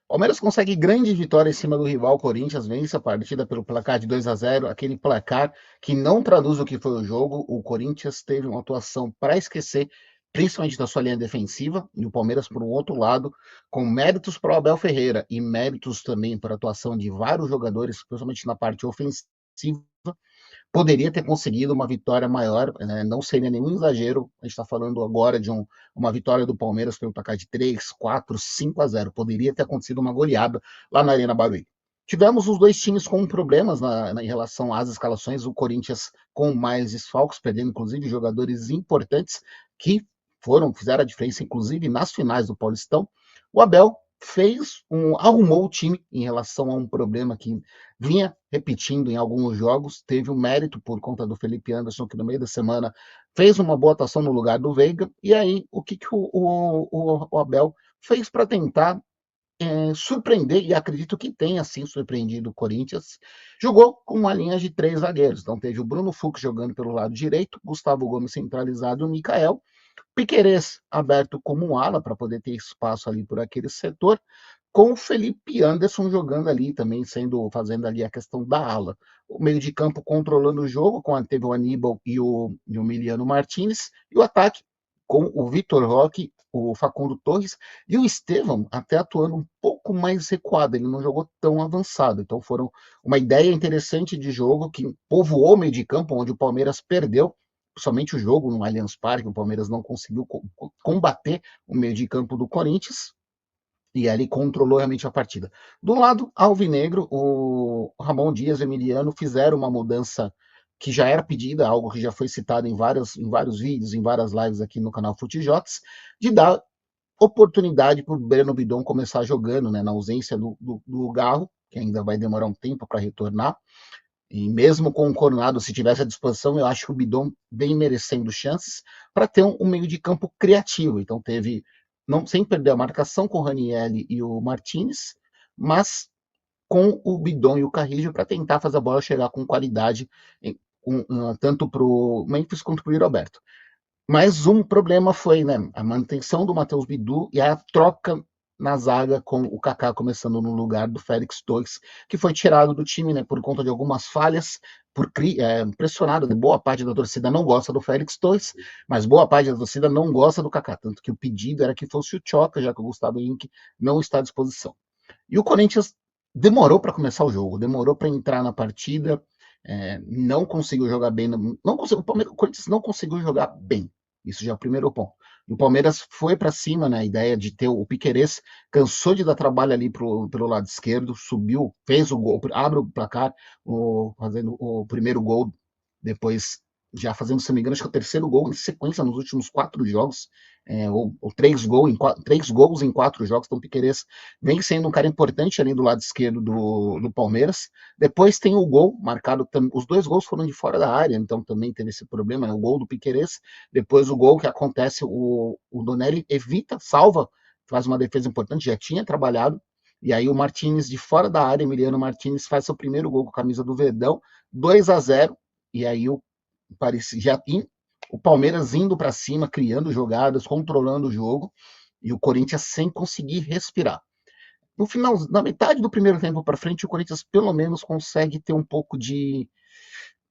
Palmeiras consegue grande vitória em cima do rival Corinthians, vence a partida pelo placar de 2-0, aquele placar que não traduz o que foi o jogo. O Corinthians teve uma atuação para esquecer, principalmente da sua linha defensiva, e o Palmeiras, por um outro lado, com méritos para o Abel Ferreira e méritos também para a atuação de vários jogadores, principalmente na parte ofensiva, poderia ter conseguido uma vitória maior, né? Não seria nenhum exagero. A gente está falando agora de uma vitória do Palmeiras pelo placar de 3, 4, 5-0. Poderia ter acontecido uma goleada lá na Arena Barueri. Tivemos os dois times com problemas em relação às escalações. O Corinthians com mais desfalques, perdendo inclusive jogadores importantes que fizeram a diferença, inclusive nas finais do Paulistão. O Abel arrumou o time em relação a um problema que vinha repetindo em alguns jogos, teve um mérito por conta do Felipe Anderson, que no meio da semana fez uma boa atuação no lugar do Veiga, e aí o que o Abel fez para tentar surpreender, e acredito que tenha sim surpreendido o Corinthians, jogou com uma linha de 3 zagueiros, então teve o Bruno Fux jogando pelo lado direito, Gustavo Gomes centralizado e o Mikael, Piquerez aberto como um ala para poder ter espaço ali por aquele setor, com o Felipe Anderson jogando ali também, fazendo ali a questão da ala. O meio de campo controlando o jogo, teve o Aníbal e o Miliano Martinez, e o ataque com o Vitor Roque, o Facundo Torres e o Estevão até atuando um pouco mais recuado, ele não jogou tão avançado. Então foram uma ideia interessante de jogo que povoou o meio de campo, onde o Palmeiras perdeu somente o jogo no Allianz Parque, o Palmeiras não conseguiu combater o meio de campo do Corinthians, e ele controlou realmente a partida. Do lado alvinegro, o Ramon Dias e o Emiliano fizeram uma mudança que já era pedida, algo que já foi citado em vários vídeos, em várias lives aqui no canal Futejotes, de dar oportunidade para o Breno Bidon começar jogando, né, na ausência do Garro, que ainda vai demorar um tempo para retornar. E mesmo com o Coronado, se tivesse à disposição, eu acho que o Bidon vem merecendo chances para ter um meio de campo criativo. Então teve, não sem perder a marcação com o Ranielli e o Martinez, mas com o Bidon e o Carrillo para tentar fazer a bola chegar com qualidade, tanto para o Memphis quanto para o Roberto. Mas um problema foi, né, a manutenção do Matheus Bidu e a troca na zaga com o Kaká começando no lugar do Félix Torres, que foi tirado do time, né, por conta de algumas falhas, pressionado, né, boa parte da torcida não gosta do Félix Torres, mas boa parte da torcida não gosta do Kaká, tanto que o pedido era que fosse o Tchoca, já que o Gustavo Henrique não está à disposição. E o Corinthians demorou para começar o jogo, demorou para entrar na partida, não conseguiu jogar bem, o Corinthians não conseguiu jogar bem. Isso já é o primeiro ponto. O Palmeiras foi para cima, né? A ideia de ter o Piquerez, cansou de dar trabalho ali pelo lado esquerdo, subiu, fez o gol, abre o placar, fazendo o primeiro gol, depois já fazendo, se não me engano, acho que é o terceiro gol em sequência nos últimos 4 jogos, ou 3 gols em 4 jogos. Então o Piquerez vem sendo um cara importante ali do lado esquerdo do Palmeiras. Depois tem o gol marcado, os 2 gols foram de fora da área, então também teve esse problema, né? O gol do Piquerez, depois o gol que acontece, o Donelli evita, salva, faz uma defesa importante, já tinha trabalhado, e aí o Martinez de fora da área, Emiliano Martinez faz seu primeiro gol com a camisa do Verdão, 2-0, e aí o Palmeiras indo para cima, criando jogadas, controlando o jogo, e o Corinthians sem conseguir respirar. No final, na metade do primeiro tempo para frente, o Corinthians pelo menos consegue ter um pouco de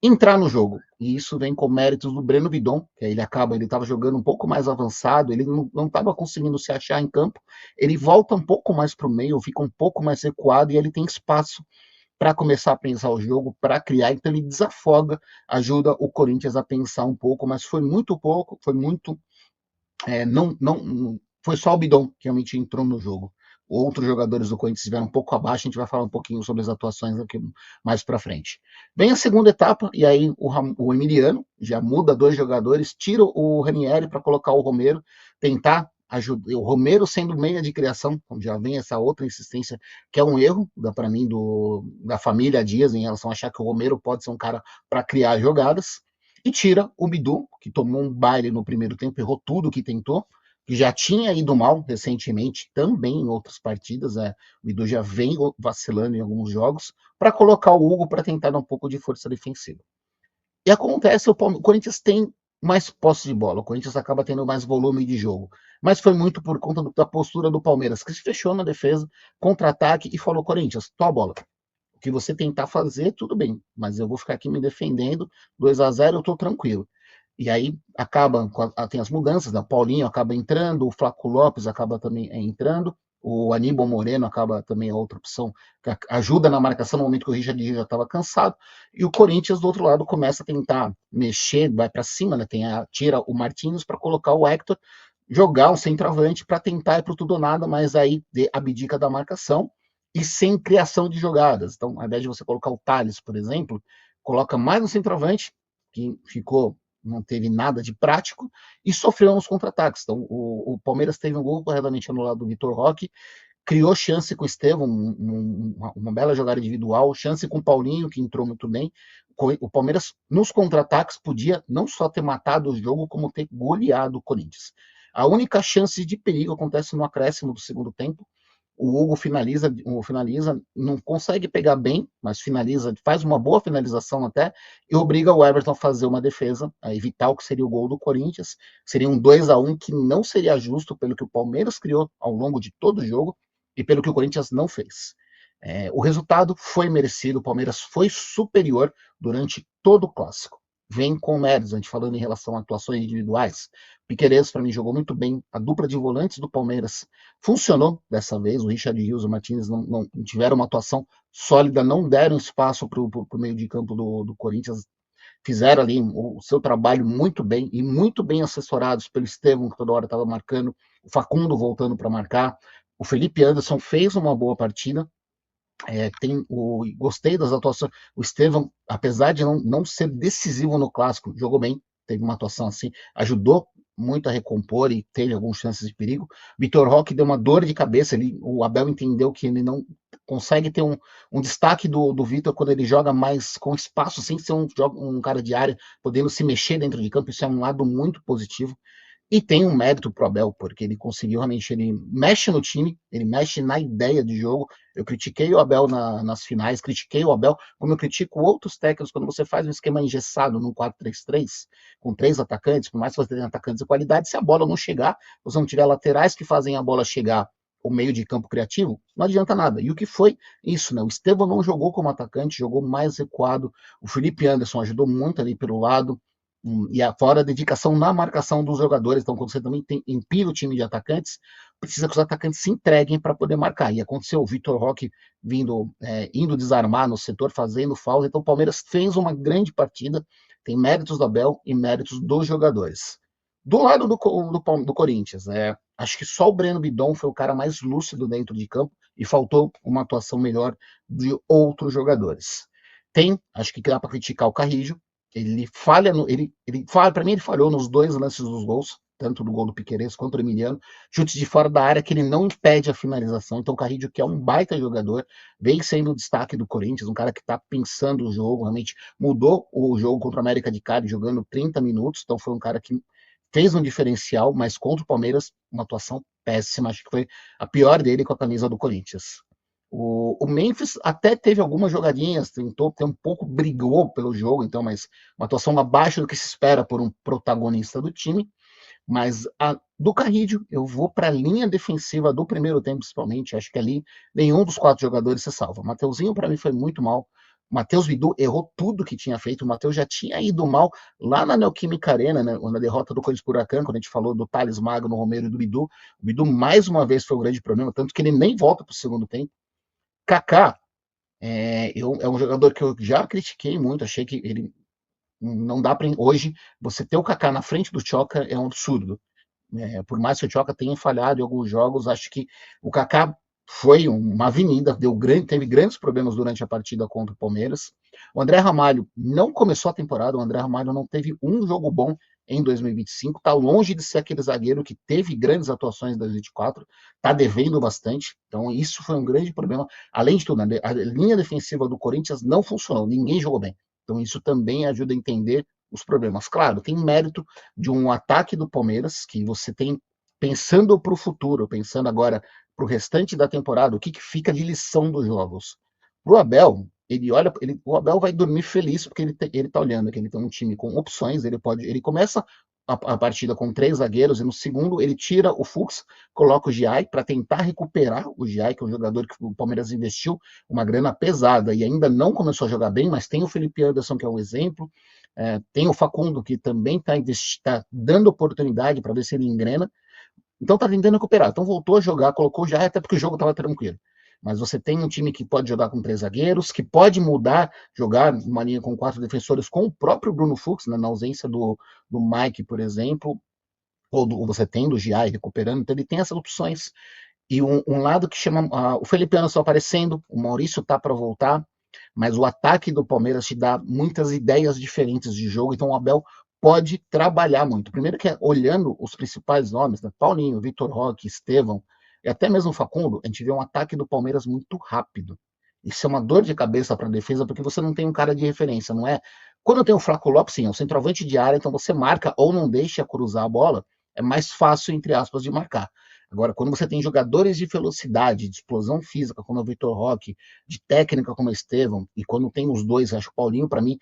entrar no jogo. E isso vem com méritos do Breno Bidon, que ele estava jogando um pouco mais avançado, ele não estava conseguindo se achar em campo, ele volta um pouco mais para o meio, fica um pouco mais recuado e ele tem espaço para começar a pensar o jogo, para criar, então ele desafoga, ajuda o Corinthians a pensar um pouco, mas foi muito pouco, foi muito não foi só o Bidon que realmente entrou no jogo. Outros jogadores do Corinthians estiveram um pouco abaixo, a gente vai falar um pouquinho sobre as atuações aqui mais para frente. Vem a segunda etapa, e aí o Emiliano já muda 2 jogadores, tira o Ranieri para colocar o Romero, tentar ajudar, o Romero sendo meia de criação, já vem essa outra insistência, que é um erro, para mim, da família Dias, em relação a achar que o Romero pode ser um cara para criar jogadas, e tira o Bidu, que tomou um baile no primeiro tempo, errou tudo que tentou, que já tinha ido mal recentemente, também em outras partidas. O Bidu já vem vacilando em alguns jogos, para colocar o Hugo para tentar dar um pouco de força defensiva. E acontece, o Corinthians tem mais posse de bola, o Corinthians acaba tendo mais volume de jogo. Mas foi muito por conta da postura do Palmeiras, que se fechou na defesa, contra-ataque e falou: Corinthians, tua bola. O que você tentar fazer, tudo bem, mas eu vou ficar aqui me defendendo, 2-0 eu tô tranquilo. E aí acaba, tem as mudanças, né? O Paulinho acaba entrando, o Flaco Lopes acaba também entrando, o Aníbal Moreno acaba também a outra opção, que ajuda na marcação no momento que o Richard já estava cansado, e o Corinthians do outro lado começa a tentar mexer, vai para cima, né? Tira o Martins para colocar o Hector, jogar um centroavante para tentar ir para tudo ou nada, mas aí abdica da marcação e sem criação de jogadas. Então, ao invés de você colocar o Thales, por exemplo, coloca mais no centroavante, que ficou, não teve nada de prático, e sofreu nos contra-ataques. Então, o Palmeiras teve um gol corretamente anulado do Vitor Roque, criou chance com o Estevão, uma bela jogada individual, chance com o Paulinho, que entrou muito bem. O Palmeiras, nos contra-ataques, podia não só ter matado o jogo, como ter goleado o Corinthians. A única chance de perigo acontece no acréscimo do segundo tempo. O Hugo finaliza, não consegue pegar bem, mas finaliza, faz uma boa finalização até, e obriga o Everton a fazer uma defesa, a evitar o que seria o gol do Corinthians. Seria um 2-1 que não seria justo pelo que o Palmeiras criou ao longo de todo o jogo e pelo que o Corinthians não fez. O resultado foi merecido, o Palmeiras foi superior durante todo o clássico. Vem com méritos, a gente falando em relação a atuações individuais. Piquerez, para mim, jogou muito bem. A dupla de volantes do Palmeiras funcionou dessa vez. O Richard Rios e o Martins não tiveram uma atuação sólida, não deram espaço para o meio de campo do Corinthians. Fizeram ali o seu trabalho muito bem e muito bem assessorados pelo Estevão, que toda hora estava marcando, o Facundo voltando para marcar. O Felipe Anderson fez uma boa partida. Gostei das atuações. O Estevão, apesar de não ser decisivo no clássico, jogou bem, teve uma atuação assim, ajudou muito a recompor e teve algumas chances de perigo. Vitor Roque deu uma dor de cabeça, o Abel entendeu que ele não consegue ter um destaque do Vitor quando ele joga mais com espaço, sem ser um cara de área, podendo se mexer dentro de campo, isso é um lado muito positivo. E tem um mérito pro Abel, porque ele conseguiu realmente, ele mexe no time, ele mexe na ideia de jogo. Eu critiquei o Abel nas finais, critiquei o Abel, como eu critico outros técnicos, quando você faz um esquema engessado num 4-3-3, com 3 atacantes, por mais que você tenha atacantes de qualidade, se a bola não chegar, você não tiver laterais que fazem a bola chegar, o meio de campo criativo, não adianta nada. E o que foi isso, né? O Estevão não jogou como atacante, jogou mais recuado. O Felipe Anderson ajudou muito ali pelo lado. E fora a dedicação na marcação dos jogadores. Então, quando você também empilha o time de atacantes, precisa que os atacantes se entreguem para poder marcar. E aconteceu o Vitor Roque indo desarmar no setor, fazendo falta. Então, o Palmeiras fez uma grande partida. Tem méritos do Abel e méritos dos jogadores. Do lado do Corinthians, acho que só o Breno Bidon foi o cara mais lúcido dentro de campo e faltou uma atuação melhor de outros jogadores. Acho que dá para criticar o Carrillo, ele falha, para mim ele falhou nos 2 lances dos gols, tanto do gol do Piquerez quanto do Emiliano, chutes de fora da área que ele não impede a finalização. Então o Carrillo, que é um baita jogador, vem sendo o destaque do Corinthians, um cara que está pensando o jogo, realmente mudou o jogo contra o América de Cali, jogando 30 minutos, então foi um cara que fez um diferencial, mas contra o Palmeiras, uma atuação péssima, acho que foi a pior dele com a camisa do Corinthians. O Memphis até teve algumas jogadinhas, tentou ter um pouco, brigou pelo jogo, então, mas uma atuação abaixo do que se espera por um protagonista do time. Mas do Carrillo, eu vou para a linha defensiva do primeiro tempo, principalmente. Acho que ali nenhum dos 4 jogadores se salva. Mateuzinho, para mim, foi muito mal. Matheus Bidu errou tudo que tinha feito. O Matheus já tinha ido mal lá na Neoquímica Arena, né, na derrota do Corinthians por Huracan, quando a gente falou do Thales Magno, Romero e do Bidu. O Bidu, mais uma vez, foi o grande problema, tanto que ele nem volta para o segundo tempo. Kaká é um jogador que eu já critiquei muito, achei que ele não dá para. Hoje, você ter o Kaká na frente do Tchoca é um absurdo. Por mais que o Tchoca tenha falhado em alguns jogos, acho que o Kaká foi uma avenida, teve grandes problemas durante a partida contra o Palmeiras. O André Ramalho não começou a temporada, o André Ramalho não teve um jogo bom em 2025, está longe de ser aquele zagueiro que teve grandes atuações em 2024, está devendo bastante, então isso foi um grande problema. Além de tudo, a linha defensiva do Corinthians não funcionou, ninguém jogou bem, então isso também ajuda a entender os problemas. Claro, tem mérito de um ataque do Palmeiras, que você tem, pensando para o futuro, pensando agora para o restante da temporada, o que fica de lição dos jogos. Para o Abel, ele olha, o Abel vai dormir feliz porque ele tá olhando que ele tem um time com opções, ele começa a partida com 3 zagueiros e no segundo ele tira o Fux, coloca o Giai para tentar recuperar o Giai, que é um jogador que o Palmeiras investiu uma grana pesada e ainda não começou a jogar bem, mas tem o Felipe Anderson, que é um exemplo, tem o Facundo, que também tá dando oportunidade para ver se ele engrena, então tá tentando recuperar. Então voltou a jogar, colocou já, até porque o jogo estava tranquilo. Mas você tem um time que pode jogar com 3 zagueiros, que pode mudar, jogar uma linha com 4 defensores com o próprio Bruno Fux, né, na ausência do Mike, por exemplo, ou você tem do Giai recuperando, então ele tem essas opções. E um lado que chama. O Felipe Anderson aparecendo, o Maurício tá para voltar, mas o ataque do Palmeiras te dá muitas ideias diferentes de jogo, então o Abel pode trabalhar muito. Primeiro que olhando os principais nomes, né, Paulinho, Vitor Roque, Estevão, e até mesmo o Facundo, a gente vê um ataque do Palmeiras muito rápido. Isso é uma dor de cabeça para a defesa, porque você não tem um cara de referência, não é? Quando tem o Flaco Lopes, sim, é um centroavante de área, então você marca ou não deixa cruzar a bola, é mais fácil, entre aspas, de marcar. Agora, quando você tem jogadores de velocidade, de explosão física, como o Vitor Roque, de técnica como o Estevão, e quando tem os dois, acho que o Paulinho, para mim,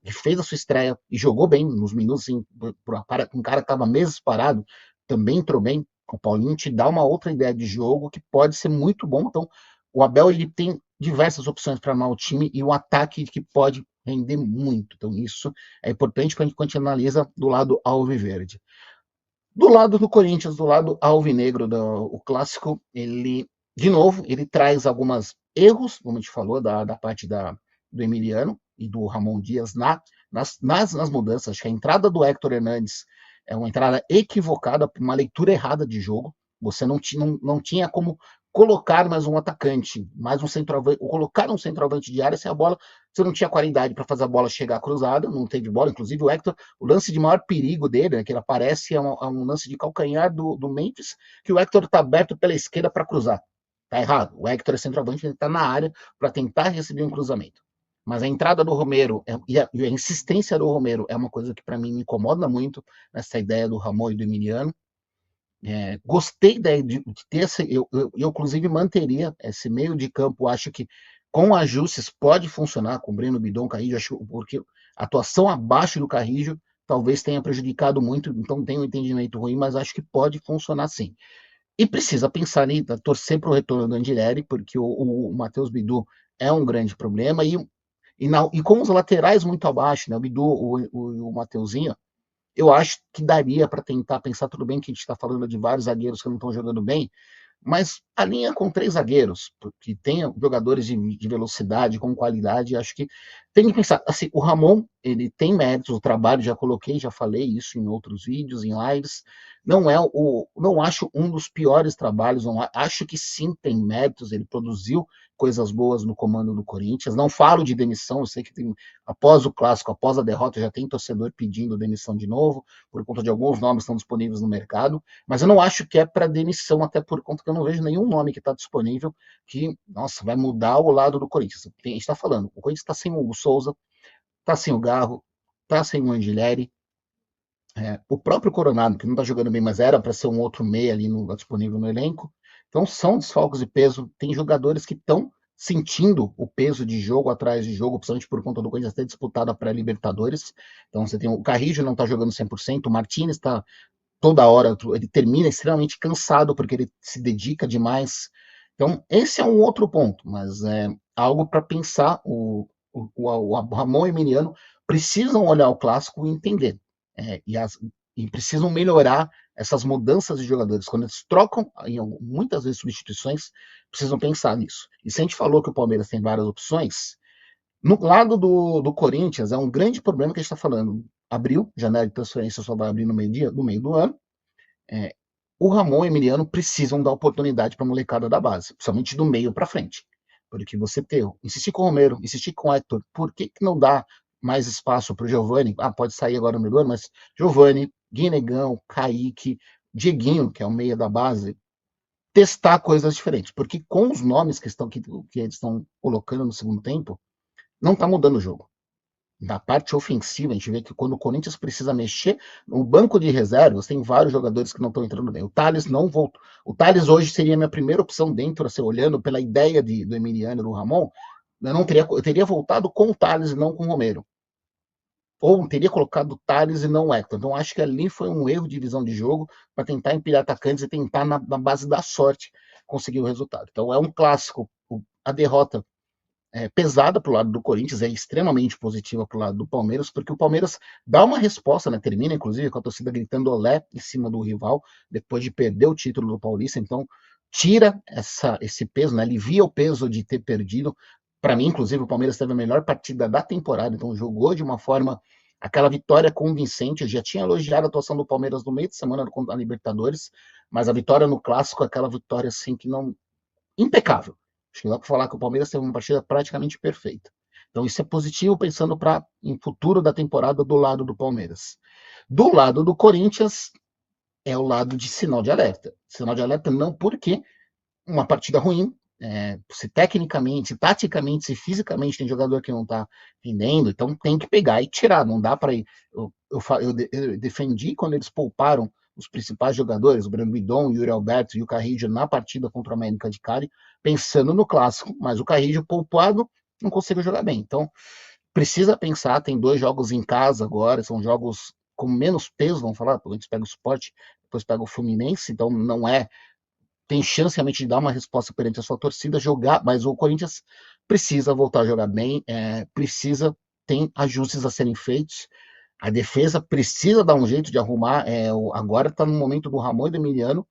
que fez a sua estreia e jogou bem nos minutos, assim, um cara que estava meses parado, também entrou bem. O Paulinho te dá uma outra ideia de jogo que pode ser muito bom. Então, o Abel ele tem diversas opções para armar o time e um ataque que pode render muito. Então, isso é importante quando a gente analisa do lado alviverde. Do lado do Corinthians, do lado alvinegro, o clássico, ele, de novo, ele traz alguns erros, como a gente falou, da parte do Emiliano e do Ramon Dias nas mudanças. Acho que a entrada do Héctor Hernandes é uma entrada equivocada, uma leitura errada de jogo. Você não tinha como colocar mais um atacante, mais um centroavante, ou colocar um centroavante de área se a bola, você não tinha qualidade para fazer a bola chegar cruzada, não teve bola. Inclusive, o Héctor, o lance de maior perigo dele, né, que ele aparece, é um lance de calcanhar do Memphis, que o Héctor está aberto pela esquerda para cruzar. Tá errado. O Héctor é centroavante, ele está na área para tentar receber um cruzamento. Mas a entrada do Romero e a insistência do Romero é uma coisa que para mim me incomoda muito nessa ideia do Ramon e do Emiliano. Gostei de ter eu inclusive manteria esse meio de campo, acho que com ajustes pode funcionar com o Breno Bidon, Carrillo, acho, porque a atuação abaixo do Carrillo talvez tenha prejudicado muito, então tem um entendimento ruim, mas acho que pode funcionar sim. E precisa pensar em torcer para o retorno do Andileri, porque o Matheus Bidu é um grande problema, e com os laterais muito abaixo, né, o Bidu, o Mateuzinho, eu acho que daria para tentar pensar, tudo bem que a gente está falando de vários zagueiros que não estão jogando bem, mas a linha com 3 zagueiros, que tenha jogadores de velocidade, com qualidade, acho que tem que pensar. Assim, o Ramon, ele tem méritos, o trabalho, já coloquei, já falei isso em outros vídeos, em lives. Não acho um dos piores trabalhos, não, acho que sim tem méritos, ele produziu coisas boas no comando do Corinthians. Não falo de demissão, eu sei que após o clássico, após a derrota, já tem torcedor pedindo demissão de novo, por conta de alguns nomes que estão disponíveis no mercado, mas eu não acho que é para demissão, até por conta que eu não vejo nenhum nome que está disponível que, nossa, vai mudar o lado do Corinthians. A gente está falando, o Corinthians está sem o Hugo Souza, está sem o Garro, está sem o Angileri, o próprio Coronado, que não está jogando bem, mas era para ser um outro meia ali disponível no elenco. Então são desfalques de peso. Tem jogadores que estão sentindo o peso de jogo atrás de jogo, principalmente por conta do Corinthians ter disputado a pré-Libertadores. Então você tem o Carrillo não está jogando 100%, o Martínez está toda hora, ele termina extremamente cansado porque ele se dedica demais. Então esse é um outro ponto, mas é algo para pensar. O Ramon e o Emiliano precisam olhar o clássico e entender e precisam melhorar essas mudanças de jogadores. Quando eles trocam, muitas vezes substituições, precisam pensar nisso. E se a gente falou que o Palmeiras tem várias opções, no lado do Corinthians, é um grande problema que a gente está falando. Abriu, janela de transferência só vai abrir no meio do ano. O Ramon e o Emiliano precisam dar oportunidade para a molecada da base, principalmente do meio para frente. Porque você insistir com o Romero, insistir com o Héctor, por que não dá mais espaço para o Giovani? Pode sair agora no meio do ano, mas Giovani, Guinegão, Kaique, Dieguinho, que é o meia da base, testar coisas diferentes. Porque com os nomes que eles estão colocando no segundo tempo, não está mudando o jogo. Da parte ofensiva, a gente vê que quando o Corinthians precisa mexer, no banco de reservas tem vários jogadores que não estão entrando bem. O Thales não voltou. O Thales hoje seria a minha primeira opção dentro, assim, olhando pela ideia do Emiliano e do Ramon, eu teria voltado com o Thales e não com o Romero. Ou teria colocado o Thales e não o Hector. Então acho que ali foi um erro de visão de jogo para tentar empilhar atacantes e tentar, na base da sorte, conseguir o resultado. Então é um clássico. A derrota pesada para o lado do Corinthians, é extremamente positiva para o lado do Palmeiras, porque o Palmeiras dá uma resposta, né? Termina, inclusive, com a torcida gritando olé em cima do rival, depois de perder o título do Paulista. Então, tira esse peso, né? Alivia o peso de ter perdido. Para mim, inclusive, o Palmeiras teve a melhor partida da temporada, então jogou de uma forma. Aquela vitória convincente, eu já tinha elogiado a atuação do Palmeiras no meio de semana contra a Libertadores, mas a vitória no Clássico, aquela vitória assim que não. Impecável. Acho que dá para falar que o Palmeiras teve uma partida praticamente perfeita. Então isso é positivo pensando para em futuro da temporada do lado do Palmeiras. Do lado do Corinthians é o lado de sinal de alerta. Sinal de alerta não porque uma partida ruim, se tecnicamente, se taticamente, se fisicamente tem jogador que não está rendendo, então tem que pegar e tirar. Não dá para ir. Eu defendi quando eles pouparam os principais jogadores, o Breno Bidon, o Yuri Alberto e o Carrillo na partida contra o América de Cali, pensando no clássico, mas o Carrillo poupado não conseguiu jogar bem. Então, precisa pensar, tem 2 jogos em casa agora, são jogos com menos peso, vamos falar, a gente pega o Sport, depois pega o Fluminense, então não é tem chance realmente de dar uma resposta perante a sua torcida, jogar, mas o Corinthians precisa voltar a jogar bem, precisa, tem ajustes a serem feitos, a defesa precisa dar um jeito de arrumar, agora está no momento do Ramon e do Emiliano,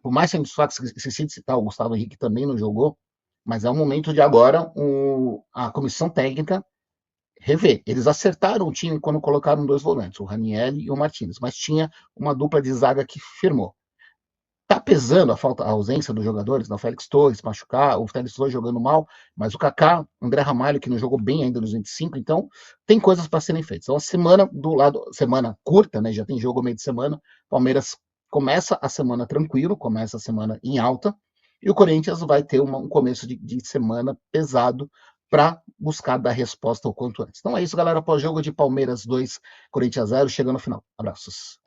por mais que a gente esqueci de citar, o Gustavo Henrique também não jogou, mas é o momento de agora a comissão técnica rever. Eles acertaram o time quando colocaram 2 volantes, o Ranieri e o Martins, mas tinha uma dupla de zaga que firmou. Tá pesando a ausência dos jogadores, o Félix Torres machucar, o Félix Torres jogando mal, mas o Kaká, André Ramalho, que não jogou bem ainda nos 25, então tem coisas para serem feitas. Então a semana do lado, semana curta, né? Já tem jogo meio de semana. Palmeiras começa a semana tranquilo, começa a semana em alta, e o Corinthians vai ter um começo de semana pesado para buscar dar resposta o quanto antes. Então é isso, galera. Pós-jogo de Palmeiras 2, Corinthians 0, chegando no final. Abraços.